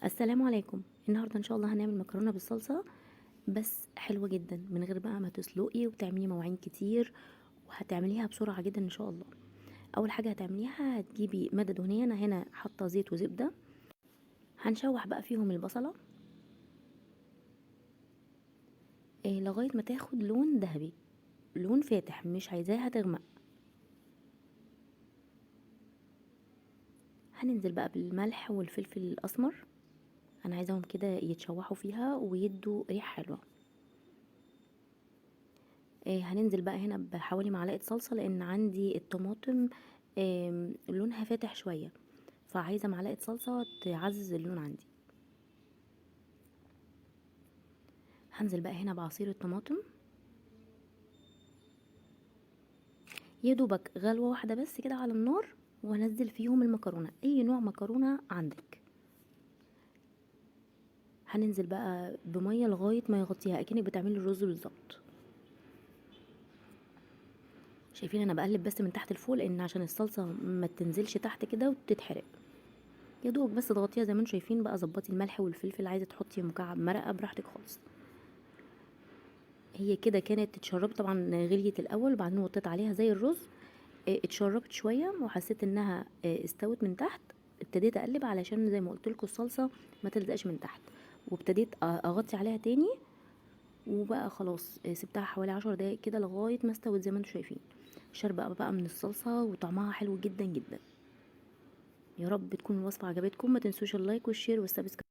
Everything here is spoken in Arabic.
السلام عليكم. النهارده ان شاء الله هنعمل مكرونه بالصلصه، بس حلوه جدا من غير بقى ما تسلقي وتعملي مواعين كتير، وهتعمليها بسرعه جدا ان شاء الله. اول حاجه هتعمليها هتجيبي ماده دهنيه، انا هنا حاطه زيت وزبده. هنشوح بقى فيهم البصله لغايه ما تاخد لون ذهبي، لون فاتح، مش عايزاها تغمق. هننزل بقى بالملح والفلفل الاسمر، انا عايزاهم كده يتشوحوا فيها ويدوا ريحه حلوه. هننزل بقى هنا بحوالي معلقة صلصة، لان عندي الطماطم لونها فاتح شوية، فعايزة معلقة صلصة تعزز اللون عندي. هنزل بقى هنا بعصير الطماطم، يا دوبك غلوة واحدة بس كده على النار، وهنزل فيهم المكرونة، اي نوع مكرونة عندك. هننزل بقى بمية لغاية ما يغطيها، اكنك بتعملي الرز بالظبط. شايفين انا بقلب بس من تحت لفوق، لان عشان الصلصة ما تنزلش تحت كده وتتحرق. يا دوب بس تغطيها زي ما انتم شايفين. بقى ظبطي الملح والفلفل، عايزه تحطي مكعب مرقه براحتك خالص. هي كده كانت اتشربت طبعا، غليت الاول وبعدين وطيت عليها زي الرز. اتشربت شويه وحسيت انها استوت من تحت. ابتديت اقلب علشان زي ما قلت لكم الصلصه ما تلزقش من تحت، وابتديت اغطي عليها تاني. وبقى خلاص سبتها حوالي 10 دقايق كده لغايه ما استوت زي ما انتم شايفين. شاربه بقى من الصلصه وطعمها حلو جدا جدا. يا رب تكون الوصفه عجبتكم، ما تنسوش اللايك والشير والسبسكرايب.